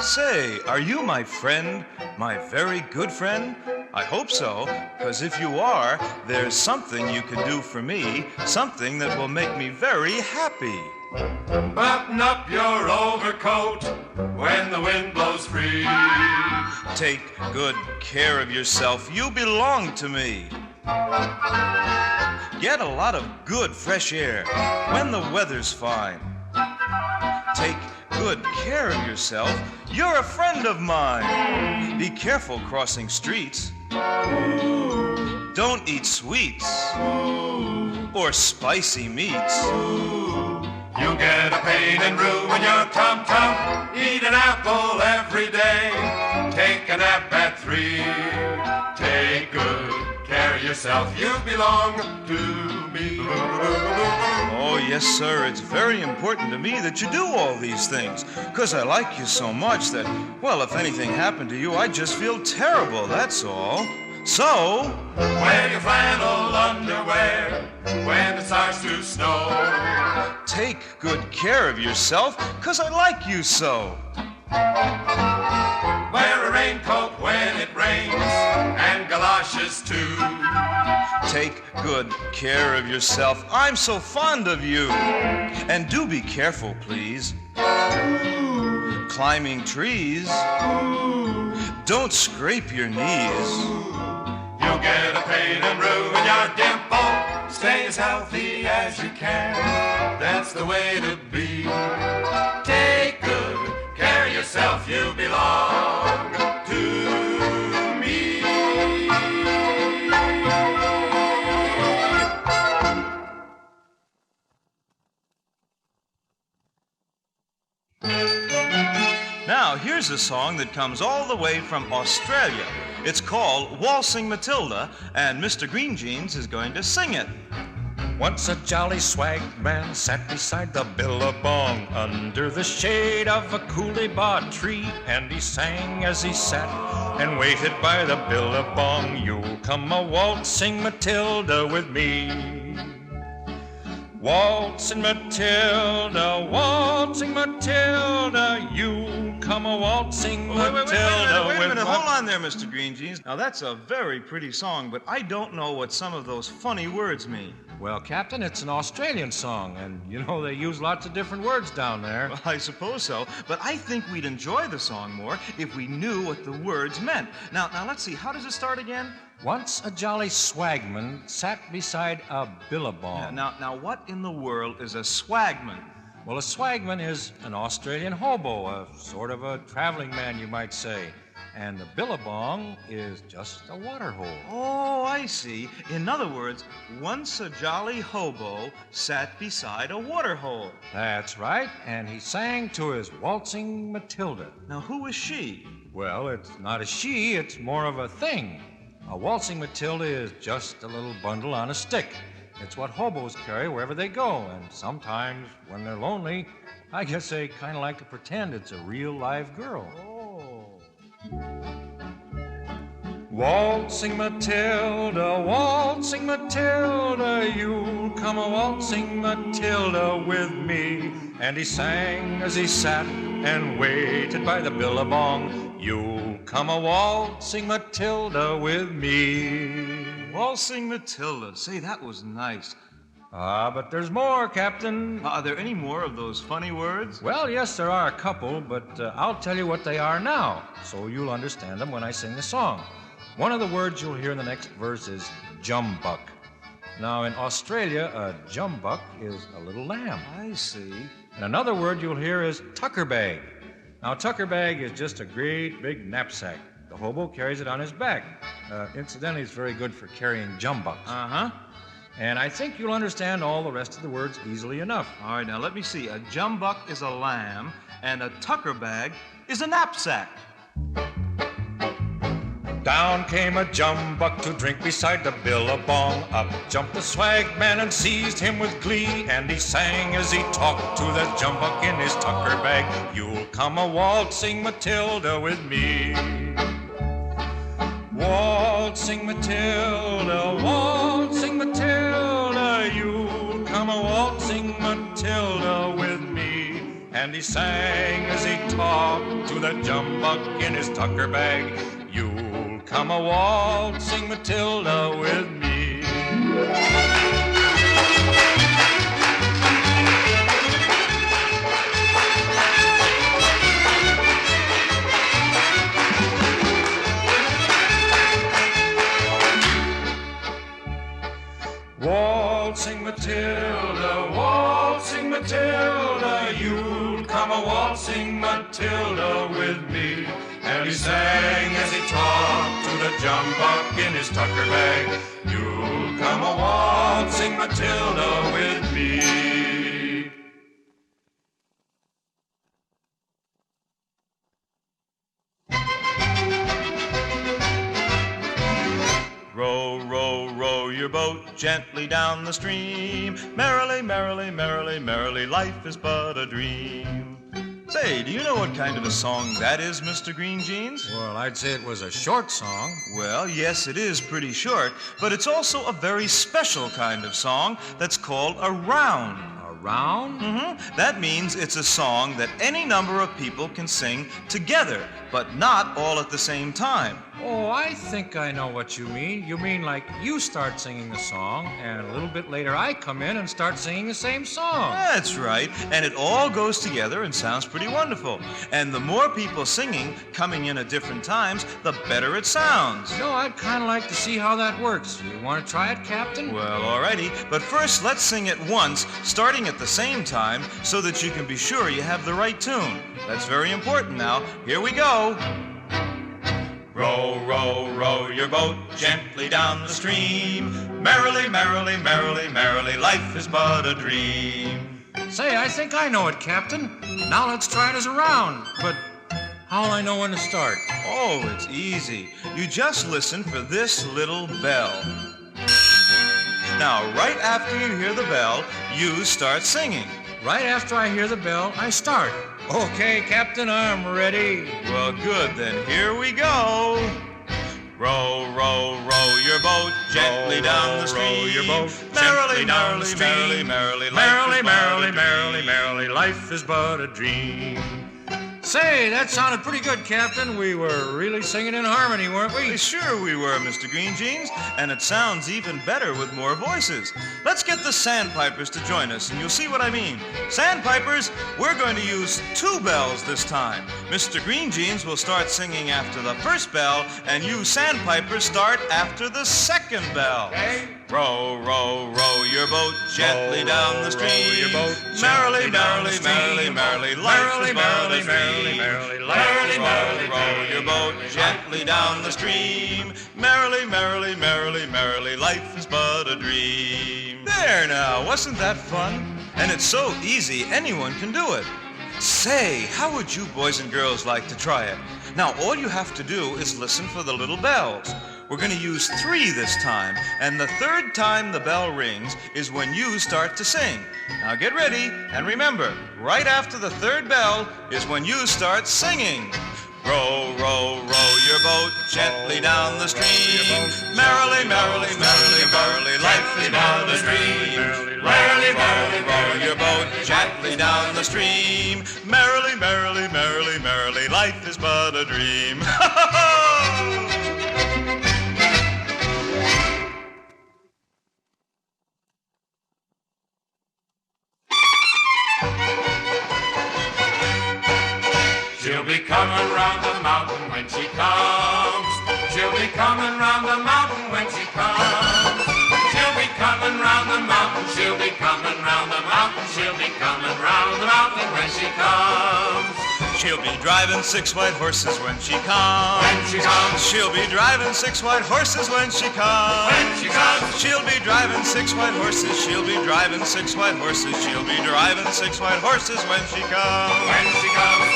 Say, are you my friend? My very good friend? I hope so, because if you are, there's something you can do for me, something that will make me very happy. Button up your overcoat when the wind blows free. Take good care of yourself, you belong to me. Get a lot of good fresh air when the weather's fine. Take good care of yourself, you're a friend of mine. Be careful crossing streets. Don't eat sweets or spicy meats. You'll get a pain and ruin your tum-tum. Eat an apple every day. Take a nap at 3. Take good care of yourself. You belong to me. Oh, yes, sir. It's very important to me that you do all these things, because I like you so much that, well, if anything happened to you, I'd just feel terrible, that's all. So, wear your flannel underwear when it starts to snow. Take good care of yourself, 'cause I like you so. Wear a raincoat when it rains, and galoshes too. Take good care of yourself, I'm so fond of you. And do be careful, please. Climbing trees. Don't scrape your knees. You'll get a pain and ruin your dimple. Stay as healthy as you can. That's the way to be. Take good care of yourself. You belong to me. Now, here's a song that comes all the way from Australia. It's called Waltzing Mathilda, and Mr. Green Jeans is going to sing it. Once a jolly swag man sat beside the billabong under the shade of a coolibah tree, and he sang as he sat and waited by the billabong. You'll come a waltzing Matilda with me. Waltzing Matilda, you'll come a waltzing Matilda Wait a minute, with hold on there, Mr. Green Jeans. Now, that's a very pretty song, but I don't know what some of those funny words mean. Well, Captain, it's an Australian song, and you know they use lots of different words down there. Well, I suppose so, but I think we'd enjoy the song more if we knew what the words meant. Now, let's see, how does it start again? Once a jolly swagman sat beside a billabong. Yeah, now, what in the world is a swagman? Well, a swagman is an Australian hobo, a sort of a traveling man, you might say. And the billabong is just a water hole. Oh, I see. In other words, once a jolly hobo sat beside a water hole. That's right, and he sang to his waltzing Matilda. Now, who is she? Well, it's not a she, it's more of a thing. A waltzing Matilda is just a little bundle on a stick. It's what hobos carry wherever they go, and sometimes when they're lonely, I guess they kind of like to pretend it's a real live girl. Waltzing Matilda, you'll come a waltzing Matilda with me. And he sang as he sat and waited by the billabong. You'll come a waltzing Matilda with me. Waltzing Mathilda. Say, that was nice. But there's more, Captain. Are there any more of those funny words? Well, yes, there are a couple, but I'll tell you what they are now, so you'll understand them when I sing the song. One of the words you'll hear in the next verse is jumbuck. Now, in Australia, a jumbuck is a little lamb. I see. And another word you'll hear is tucker bag. Now, tucker bag is just a great big knapsack. The hobo carries it on his back. Incidentally, it's very good for carrying jumbucks. Uh-huh. And I think you'll understand all the rest of the words easily enough. All right, now let me see. A jumbuck is a lamb, and a tucker bag is a knapsack. Down came a jumbuck to drink beside the billabong. Up jumped the swag man and seized him with glee. And he sang as he talked to the jumbuck in his tucker bag. You'll come a waltzing Matilda with me. Waltzing Matilda, you'll come a waltzing Matilda with me. and he sang as he talked to the jumbuck in his tucker bag. You'll come a waltzing Matilda with me. Waltzing Matilda, you'll come a waltzing Matilda with me. And he sang as he talked to the jumbuck in his tucker bag. You'll come a waltzing Matilda with me. Row, row, row your boat gently down the stream. Merrily, merrily, merrily, merrily, life is but a dream. Say, do you know what kind of a song that is, Mr. Green Jeans? Well, I'd say it was a short song. Well, yes, it is pretty short, but it's also a very special kind of song that's called a round. A round? Mm-hmm. That means it's a song that any number of people can sing together, but not all at the same time. Oh, I think I know what you mean. You mean like you start singing the song, and a little bit later I come in and start singing the same song. That's right, and it all goes together and sounds pretty wonderful. And the more people singing, coming in at different times, the better it sounds. You know, I'd kind of like to see how that works. You want to try it, Captain? Well, alrighty, but first let's sing it once, starting at the same time, so that you can be sure you have the right tune. That's very important now. Here we go. Row, row, row your boat gently down the stream. Merrily, merrily, merrily, merrily, life is but a dream. Say, I think I know it, Captain. Now let's try it as a round. But how'll I know when to start? Oh, it's easy. You just listen for this little bell. Now, right after you hear the bell, you start singing. Right after I hear the bell, I start. Okay, Captain, I'm ready. Well, good, then here we go. Row, row, row your boat gently down the stream. Row your boat Merrily, gently down the merrily, stream. merrily, merrily, Merrily, life is but a merrily, merrily, dream. merrily, life is but a dream. Say, that sounded pretty good, Captain. We were really singing in harmony, weren't we? Sure we were, Mr. Green Jeans, and it sounds even better with more voices. Let's get the sandpipers to join us, and you'll see what I mean. Sandpipers, we're going to use 2 bells this time. Mr. Green Jeans will start singing after the first bell, and you sandpipers start after the second bell. Okay. Row, row, row your boat gently down the stream. Row your boat Merrily, gently down the merrily, stream. merrily, merrily, life Merrily, is but a merrily, merrily, dream. merrily, life is but a Row, row dream. your boat gently down the stream. Merrily, merrily, merrily, merrily, life is but a dream. There now, wasn't that fun? And it's so easy, anyone can do it. Say, how would you boys and girls like to try it? Now, all you have to do is listen for the little bells. We're going to use 3 this time, and the 3rd time the bell rings is when you start to sing. Now get ready, and remember, right after the 3rd bell is when you start singing. Row, row, row your boat gently down the stream. Merrily, merrily, merrily, merrily, life is but a dream. Merrily, merrily, row your boat gently down the stream. Merrily, merrily, merrily, merrily, life is but a dream. She'll be coming round the mountain when she comes. She'll be coming round the mountain when she comes. She'll be coming round the mountain. She'll be coming round the mountain. She'll be coming round the mountain when she comes. She'll be driving 6 white horses when she comes. When she comes. She'll be driving 6 white horses when she comes. When she comes. She'll be driving 6 white horses. She'll be driving 6 white horses. She'll be driving 6 white horses when she comes. When she comes.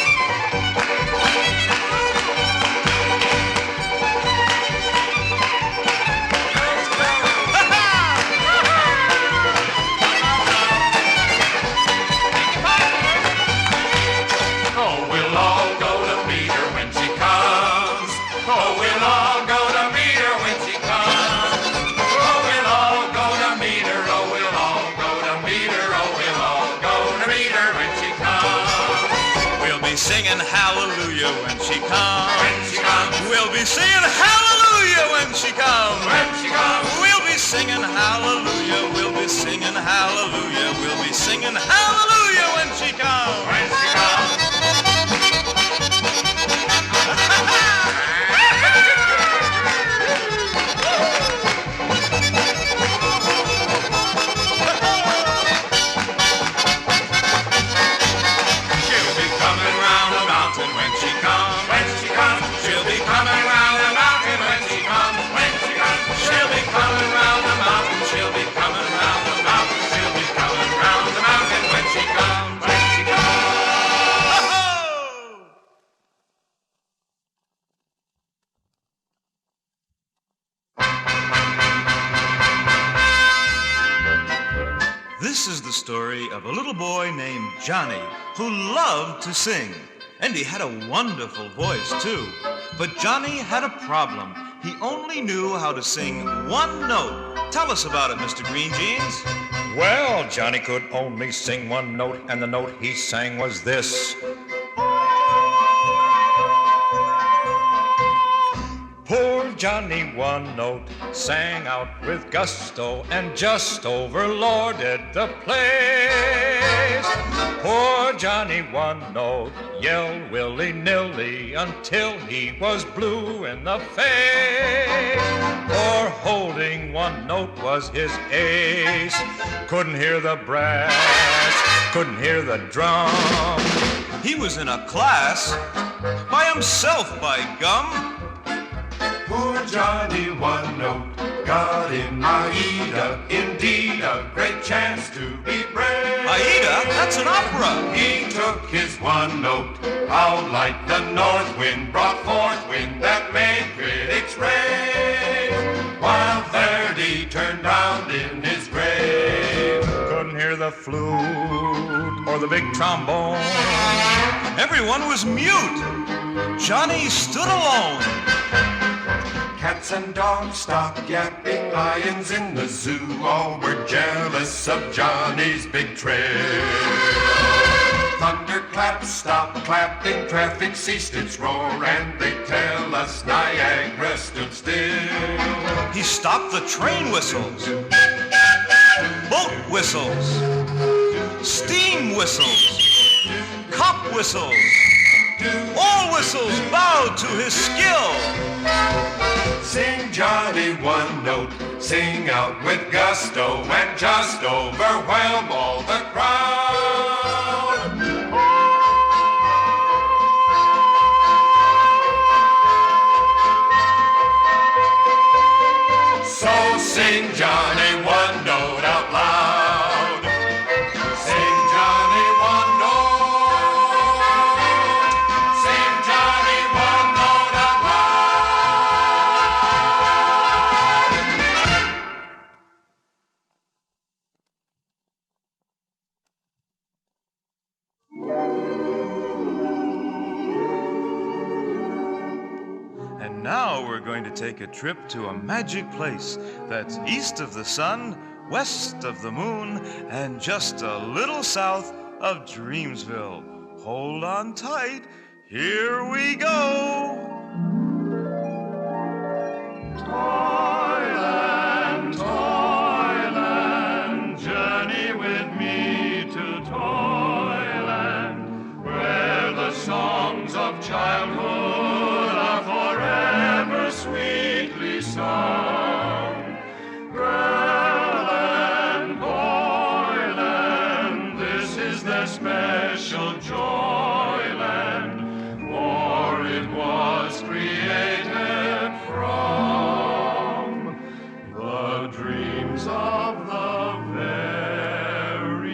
Oh, we'll all go to meet her when she comes. Oh, we'll all go to meet her when she comes. Oh, we'll all go to meet her. Oh, we'll all go to meet her. Oh, we'll all go to meet her when she comes. be singing hallelujah when she comes. When she comes. We'll be singing hallelujah when she comes. When she comes. We'll be singing hallelujah. We'll be singing hallelujah. We'll be singing hallelujah when she comes. When she comes. This is the story of a little boy named Johnny who loved to sing. And he had a wonderful voice, too. But Johnny had a problem. He only knew how to sing one note. Tell us about it, Mr. Green Jeans. Well, Johnny could only sing one note, and the note he sang was this. Poor Johnny, one note, sang out with gusto and just overlorded the place. Poor Johnny, one note, yelled willy-nilly until he was blue in the face. For holding one note was his ace. Couldn't hear the brass, couldn't hear the drum. He was in a class by himself, by gum. Poor Johnny, one note, got in Aida. Indeed, a great chance to be brave. Aida? That's an opera. He took his one note out like the north wind, brought forth wind that made critics rave. While Verdi turned round in his grave. Couldn't hear the flute or the big trombone. Everyone was mute. Johnny stood alone. Cats and dogs stopped yapping, lions in the zoo all were jealous of Johnny's big trip. Thunderclaps stopped clapping, traffic ceased its roar, and they tell us Niagara stood still. He stopped the train whistles, boat whistles, steam whistles, cop whistles. All whistles bowed to his skill. Sing, Johnny, one note, sing out with gusto, and just overwhelm all the crowd. So sing, Johnny, one note out loud. Sing, Johnny, one note. Sing, Johnny, one note out And now we're going to take a trip to a magic place that's east of the sun, west of the moon, and just a little south of Dreamsville. Hold on tight. Here we go. Toyland, Toyland, journey with me to Toyland, where the songs of childhood are forever sweetly sung. Girl and boyland, this is their special joyland, for it was created from the dreams of the very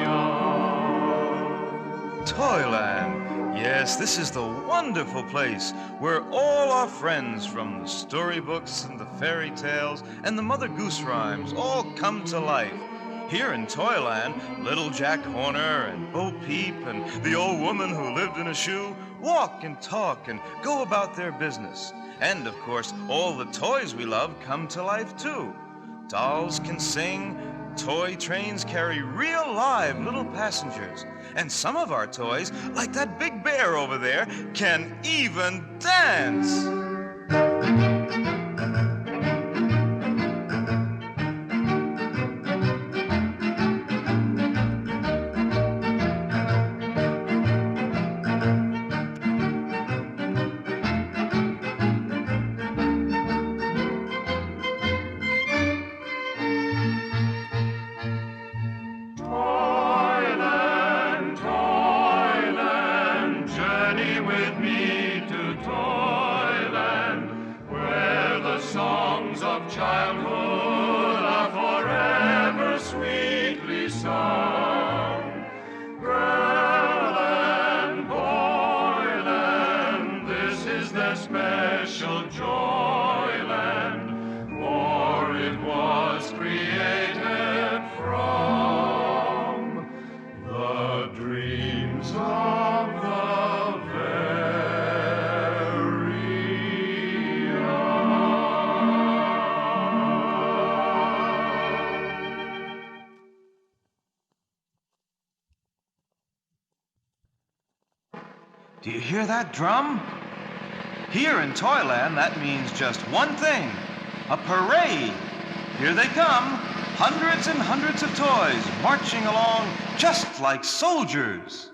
young. Toyland. Yes, this is the wonderful place where all our friends from the storybooks and the fairy tales and the Mother Goose rhymes all come to life. Here in Toyland, Little Jack Horner and Bo Peep and the old woman who lived in a shoe walk and talk and go about their business. And, of course, all the toys we love come to life, too. Dolls can sing, Toy trains carry real live little passengers. And some of our toys, like that big bear over there, can even dance. Childhood are forever sweetly sung. Girl and boyland, this is their special joyland, for it was created from the dreams of the very young. Do you hear that drum? Here in Toyland, that means just one thing, a parade. Here they come, hundreds and hundreds of toys marching along just like soldiers.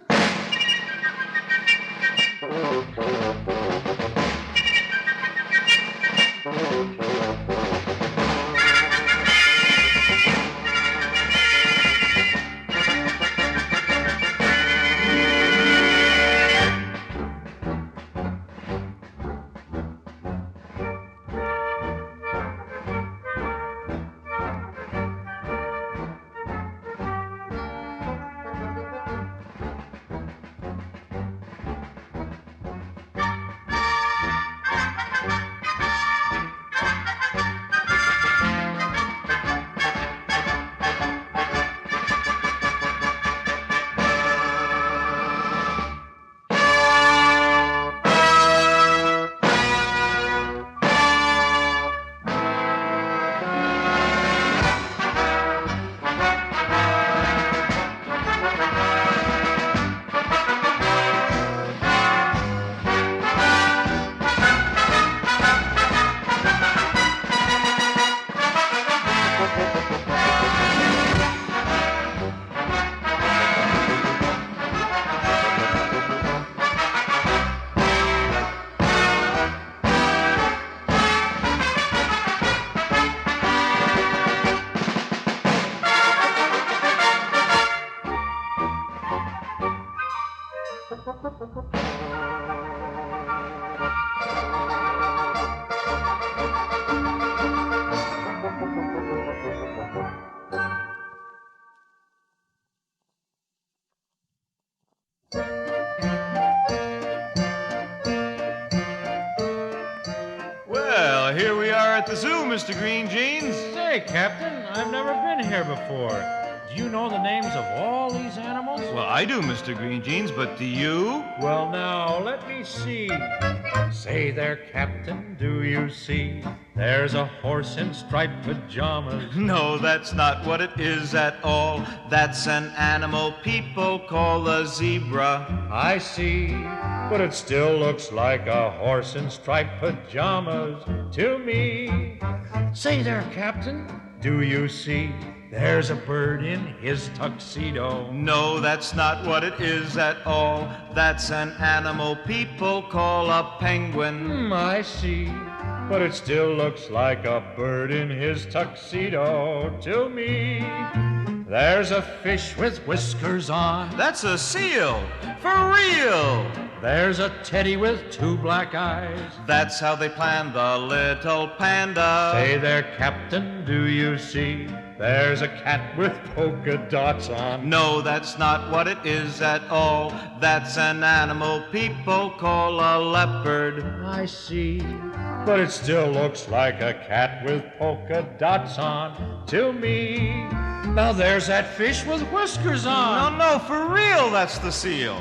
Well, here we are at the zoo, Mr. Green Jeans. Say, Captain, I've never been here before. Do you know the names of all these animals? Well, I do, Mr. Green Jeans, but do you? Well, now, let me see. Say there, Captain, do you see? There's a horse in striped pajamas. No, that's not what it is at all. That's an animal people call a zebra. I see, but it still looks like a horse in striped pajamas to me. Say there, Captain, do you see? There's a bird in his tuxedo. No, that's not what it is at all. That's an animal people call a penguin. I see, but it still looks like a bird in his tuxedo to me. There's a fish with whiskers on. That's a seal, for real. There's a teddy with two black eyes. That's how they planned the little panda. Say there, Captain, do you see? There's a cat with polka dots on. No, that's not what it is at all. That's an animal people call a leopard. I see, but it still looks like a cat with polka dots on to me. Now there's that fish with whiskers on. No, for real, that's the seal.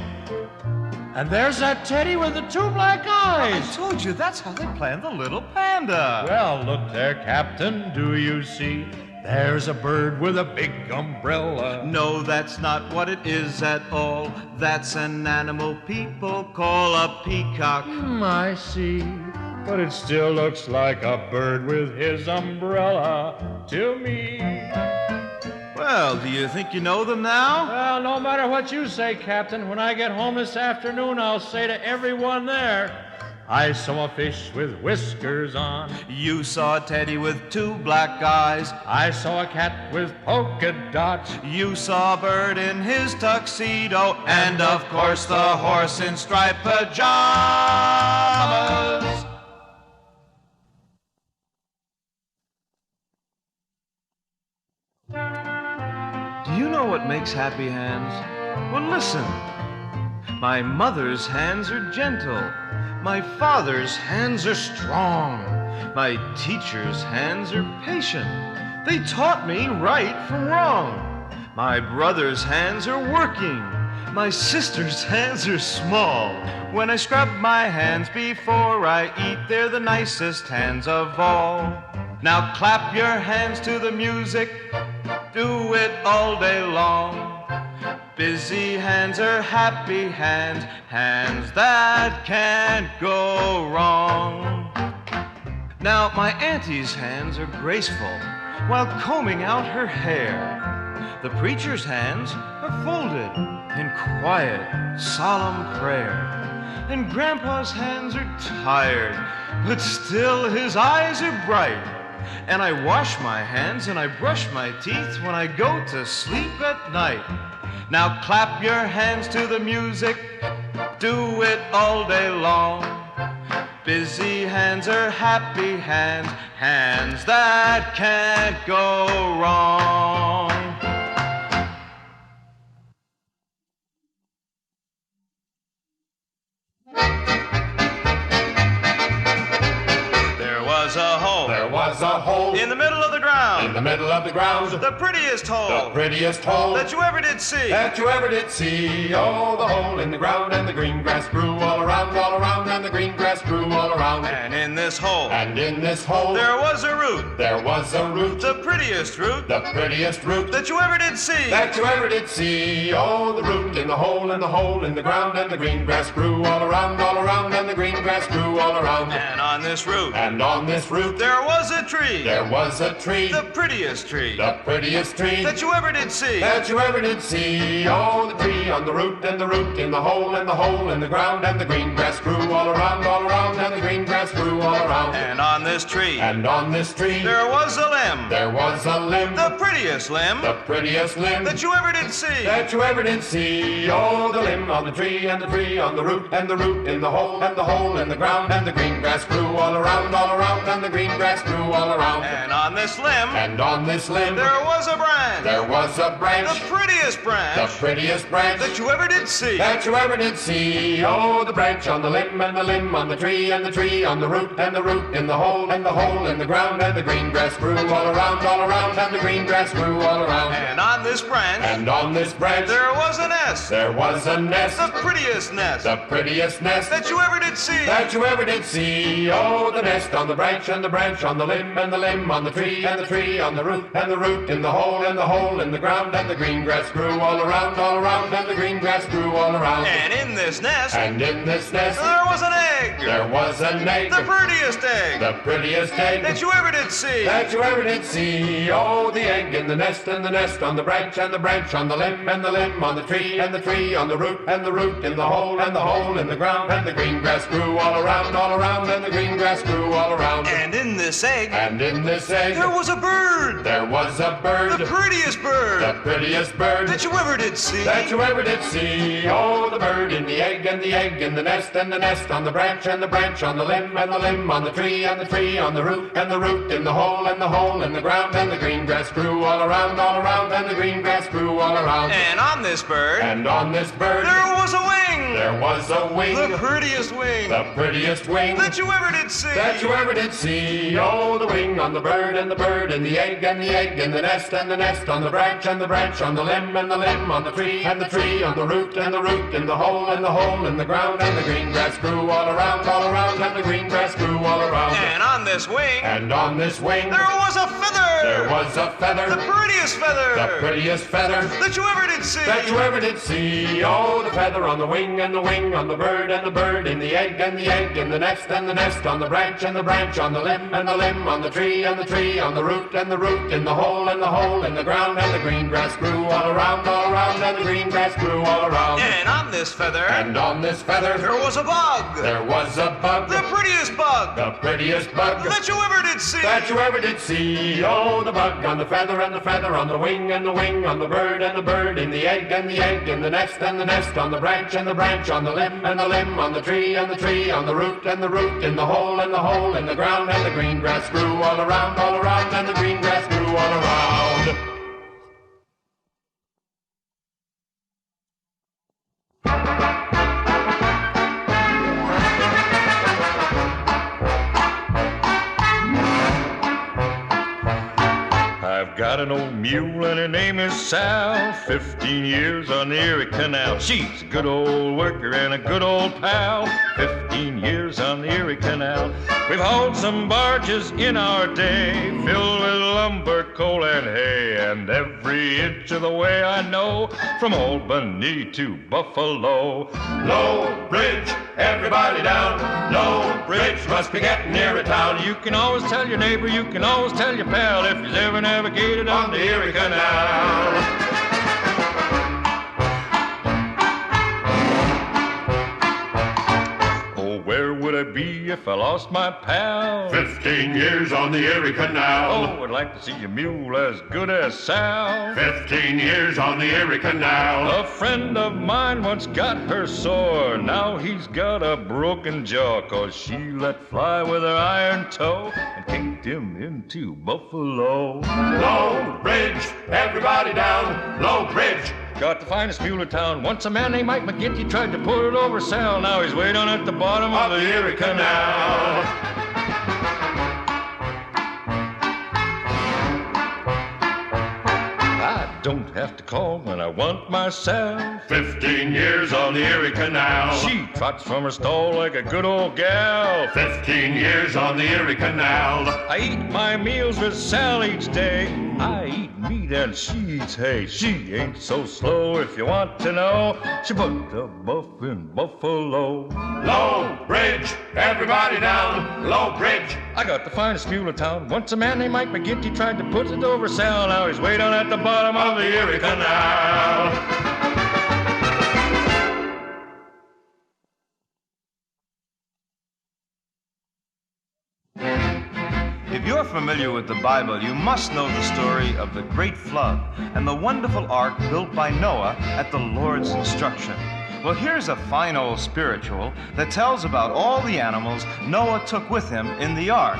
And there's that teddy with the two black I eyes. told you, that's how they planned the little panda. Well, look there, Captain, do you see? There's a bird with a big umbrella. No, that's not what it is at all. That's an animal people call a peacock. I see, but it still looks like a bird with his umbrella to me. Well, do you think you know them now? Well, no matter what you say, Captain, when I get home this afternoon, I'll say to everyone there, I saw a fish with whiskers on. You saw a teddy with 2 black eyes. I saw a cat with polka dots. You saw a bird in his tuxedo. And of course the horse in striped pajamas. Do you know what makes happy hands? Well, listen. My mother's hands are gentle. My father's hands are strong. My teacher's hands are patient. They taught me right from wrong. My brother's hands are working. My sister's hands are small. When I scrub my hands before I eat, they're the nicest hands of all. Now clap your hands to the music. Do it all day long. Busy hands are happy hands, hands that can't go wrong. Now my auntie's hands are graceful while combing out her hair. The preacher's hands are folded in quiet, solemn prayer. And Grandpa's hands are tired, but still his eyes are bright. And I wash my hands and I brush my teeth when I go to sleep at night. Now clap your hands to the music, do it all day long. Busy hands are happy hands, hands that can't go wrong. There was a hole. There was a hole In the middle of the ground. in the middle of the ground. The prettiest hole. The prettiest hole That you ever did see. that you ever did see. Oh, the hole in the ground, and the green grass grew all around, and the green grass grew all around. And in this hole, And in this hole there was a root. there was a root, The prettiest root the prettiest root that you ever did see. that you ever did see. Oh, the root in the hole in the ground, and the green grass grew all around, and the green grass grew all around. And on this root, And on this root there was a tree. there was a tree, The prettiest tree the prettiest tree that you ever did see. that you ever did see. Oh, the tree on the root, and the root in the hole in the ground, and the green grass grew all around, and the green grass grew all around. And on this tree, And on this tree there was a limb. there was a limb, The prettiest limb the prettiest limb that you ever did see. that you ever did see. Oh, the limb on the tree, and the tree on the root, and the root in the hole in the ground, and the green grass grew all around, and the green grass grew all around. And on this limb, And on this limb there was a branch. there was a branch, The prettiest branch the prettiest branch that you ever did see. that you ever did see. Oh, the branch on the limb, and the limb on the tree, and the tree on the root, and the root in the hole in the ground, and the green grass grew all around, and the green grass grew all around. And on this branch, And on this branch there was a nest. there was a nest, The prettiest nest the prettiest nest that you ever did see. that you ever did see. Oh, the nest on the branch, and the branch on the limb, and the limb on the tree, and the tree on the root, and the root in the hole in the ground, and the green grass grew all around, and the green grass grew all around. And in this nest, And in this nest there was an egg. there was an egg, The prettiest egg the prettiest egg that you ever did see. that you ever did see. Oh, the egg in the nest, and the nest on the branch, and the branch on the limb, and the limb on the tree, and the tree on the root, and the root in the hole in the ground, and the green grass grew all around, and the green grass grew all around. And in this egg, And in this egg there was a bird. there was a bird, The prettiest bird the prettiest bird that you ever did see. that you ever did see. Oh, the bird in the egg, and the egg in the nest, and the nest on the branch, and the branch on the limb, and the limb on the tree, and the tree on the root, and the root in the hole in the ground, and the green grass grew all around, and the green grass grew all around. And on this bird, And on this bird there was a wing. there There was a wing, the prettiest wing, the prettiest wing that you ever did see. that you ever did see. Oh, the wing on the bird and the bird and the egg and the egg and the nest and the nest on the branch and the branch on the limb and the limb on the tree and the tree on the root and the root in the hole and the hole in the ground and the green grass grew all around and the green grass grew all around. And on this wing, And on this wing, there was a feather. there was a feather, The prettiest feather. the prettiest feather that you ever did see. that you ever did see. Oh, the feather on the wing and the wing on the bird and the bird in the egg and the egg in the nest and the nest on the branch and the branch on the limb and the limb on the tree and the tree on the root and the root in the hole and the hole in the ground and the green grass grew all around and the green grass grew all around. And on this feather, And on this feather, there was a bug. there was a bug, The prettiest bug the prettiest bug that you ever did see. that you ever did see. Oh, the bug on the feather and the feather on the wing and the wing on the bird and the bird in the egg and the egg in the nest and the nest on the branch and the branch on the limb and the limb on the tree and the tree on the root and the root in the hole and the hole in the ground and the green grass grew all around and the green grass grew all around. I've got an old mule and her name is Sal. 15 years on the Erie Canal. She's a good old worker and a good old pal. 15 years on the Erie Canal. We've hauled some barges in our day, filled with lumber, coal, and hay. And every inch of the way I know, from Albany to Buffalo. Low bridge, everybody down. Low bridge, must be getting near a town. You can always tell your neighbor, you can always tell your pal, if you've ever navigated on the Erie Canal. Oh, where would I be if I lost my pal? 15 years on the Erie Canal. Oh, I'd like to see a mule as good as Sal. 15 years on the Erie Canal. A friend of mine once got her sore. Now he's got a broken jaw, 'cause she let fly with her iron toe and kicked him into Buffalo. Low bridge, everybody down. Low bridge. Got the finest mule in town. Once a man named Mike McGinty tried to put it over Sal. Now he's way down at the bottom of the Erie Canal. I don't have to call when I want myself. 15 years on the Erie Canal. She trots from her stall like a good old gal. 15 years on the Erie Canal. I eat my meals with Sal each day. I eat meat and she eats hay. She ain't so slow if you want to know. She put the buff in Buffalo. Low bridge, everybody down. Low bridge. I got the finest mule in town. Once a man named Mike McGinty tried to put it over Sal. Now he's way down at the bottom of the Erie Canal. If you're familiar with the Bible, you must know the story of the great flood and the wonderful ark built by Noah at the Lord's instruction. Well, here's a fine old spiritual that tells about all the animals Noah took with him in the ark.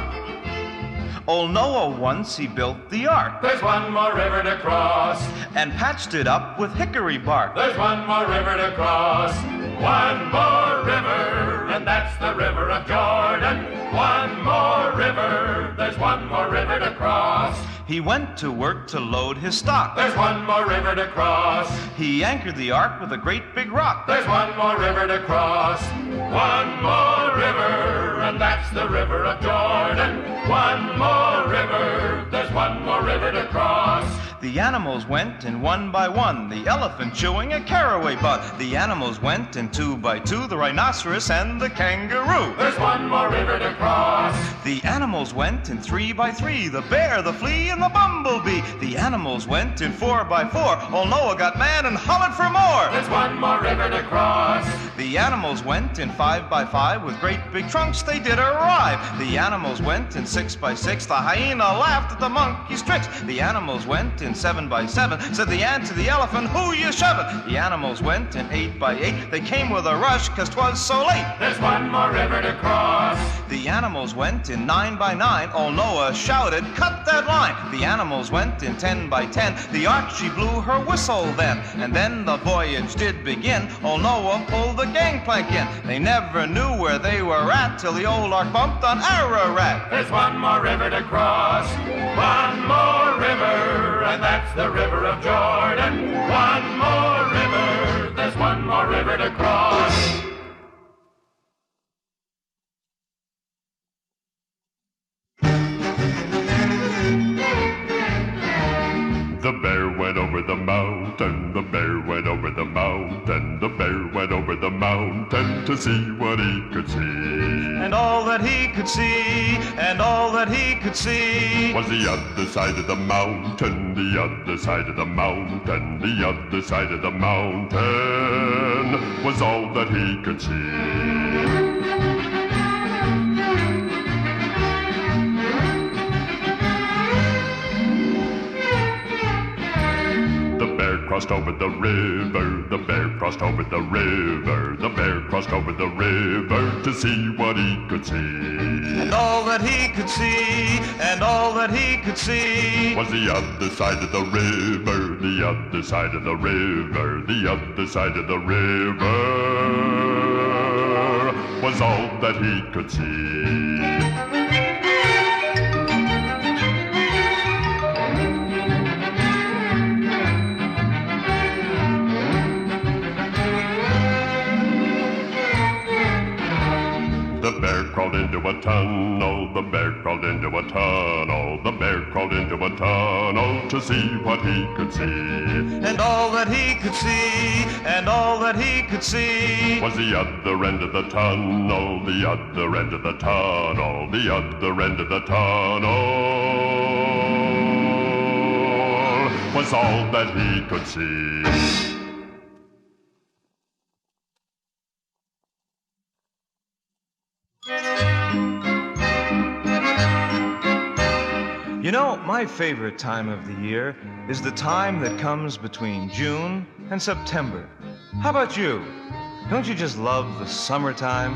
Old Noah once he built the ark There's one more river to cross. and patched it up with hickory bark. There's one more river to cross. One more river, and that's the river of Jordan. One more river, there's one more river to cross. He went to work to load his stock. There's one more river to cross. He anchored the ark with a great big rock. There's one more river to cross. One more river, and that's the river of Jordan. One more river, there's one more river to cross. The animals went in one by one, the elephant chewing a caraway bud. The animals went in two by two, the rhinoceros and the kangaroo. There's one more river to cross. The animals went in three by three, the bear, the flea, and the bumblebee. The animals went in four by four. Old Noah got mad and hollered for more. There's one more river to cross. The animals went in five by five, with great big trunks they did arrive. The animals went in six by six, the hyena laughed at the monkey's tricks. The animals went in seven by seven, said the ant to the elephant, who you shovin'? The animals went in eight by eight, they came with a rush 'cause 'twas so late. There's one more river to cross. The animals went in nine by nine, old Noah shouted, cut that line. The animals went in 10 by 10, the ark she blew her whistle then. And then the voyage did begin, old Noah pulled the gangplank in. They never knew where they were at till the old ark bumped on Ararat. There's one more river to cross, one more river, and that's the river of Jordan. One more river, there's one more river to cross. The bear went over the mountain, the bear went over the mountain, the bear went over the mountain to see what he could see. And all that he could see, and all that he could see Was the other side of the mountain, the other side of the mountain, the other side of the mountain was all that he could see. Crossed over the river, the bear crossed over the river, the bear crossed over the river to see what he could see. And all that he could see, and all that he could see Was the other side of the river, the other side of the river, the other side of the river was all that he could see. The bear crawled into a tunnel, the bear crawled into a tunnel, the bear crawled into a tunnel to see what he could see. And all that he could see, and all that he could see Was the other end of the tunnel, the other end of the tunnel, the other end of the tunnel was all that he could see. You know, my favorite time of the year is the time that comes between June and September. How about you? Don't you just love the summertime?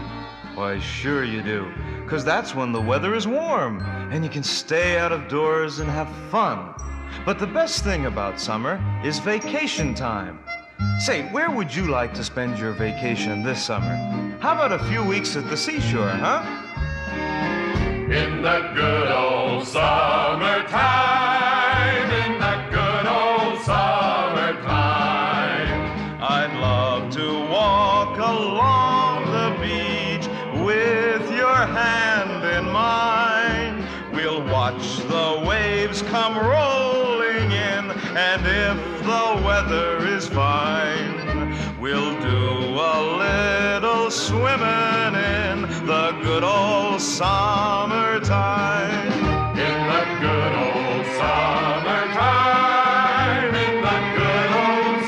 Why, sure you do, 'cause that's when the weather is warm and you can stay out of doors and have fun. But the best thing about summer is vacation time. Say, where would you like to spend your vacation this summer? How about a few weeks at the seashore, huh? In that good old summertime, in that good old summertime, I'd love to walk along the beach with your hand in mine. We'll watch the waves come rolling in, and if the weather is fine, we'll do a little swimming in the good old summertime. in that good old summertime, in that good old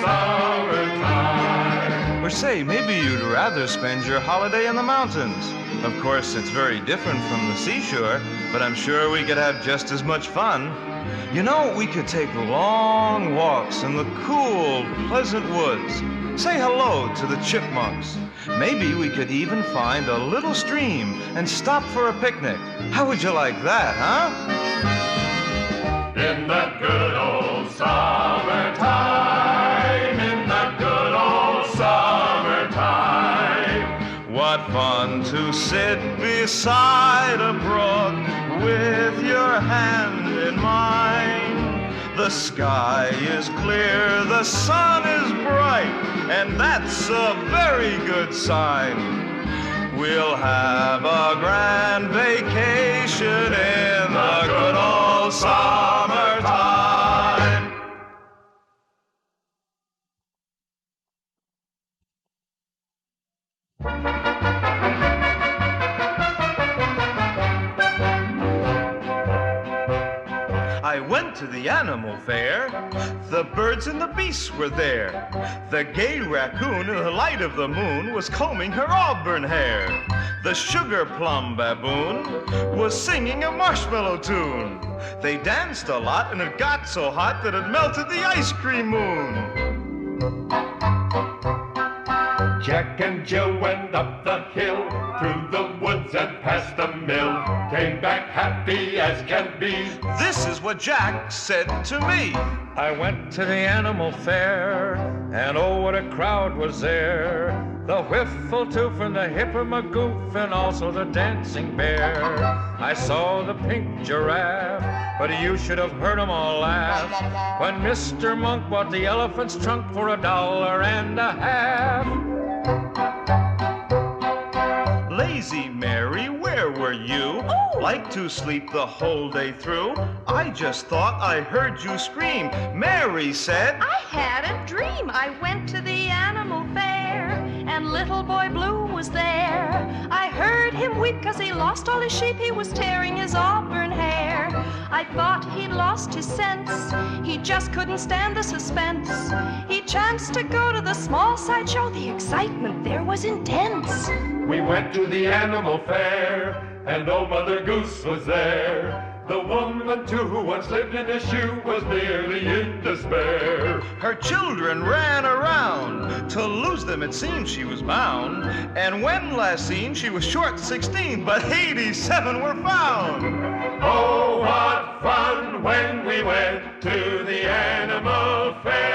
summertime. Or say, maybe you'd rather spend your holiday in the mountains. Of course, it's very different from the seashore, but I'm sure we could have just as much fun. You know, we could take long walks in the cool, pleasant woods. Say hello to the chipmunks. Maybe we could even find a little stream and stop for a picnic. How would you like that, huh? In that good old summertime, in that good old summertime. What fun to sit beside a brook with your hand in mine. The sky is clear, the sun is bright, and that's a very good sign. We'll have a grand vacation in the good old summertime. I went to the animal fair. The birds and the beasts were there. The gay raccoon in the light of the moon was combing her auburn hair. The sugar plum baboon was singing a marshmallow tune. They danced a lot and it got so hot that it melted the ice cream moon. Jack and Jill went up the hill, through the woods and past the mill, came back happy as can be. This is what Jack said to me. I went to the animal fair, and oh, what a crowd was there. the whiffle-toof and the hipper-magoof, and also the dancing bear. I saw the pink giraffe, but you should have heard 'em all laugh when Mr. Monk bought the elephant's trunk for $1.50. Lazy Mary, where were you? Oh. Like to sleep the whole day through? I just thought I heard you scream. Mary said, I had a dream. I went to the animal fair, and little boy Blue was there. I heard him weep 'cause he lost all his sheep. He was tearing his auburn hair. I thought he'd lost his sense. He just couldn't stand the suspense. He chanced to go to the small sideshow. The excitement there was intense. We went to the animal fair, and old Mother Goose was there. The woman, too, who once lived in a shoe was nearly in despair. her children ran around. To lose them, it seemed she was bound. And when last seen, she was short 16, but 87 were found. Oh, what fun when we went to the animal fair.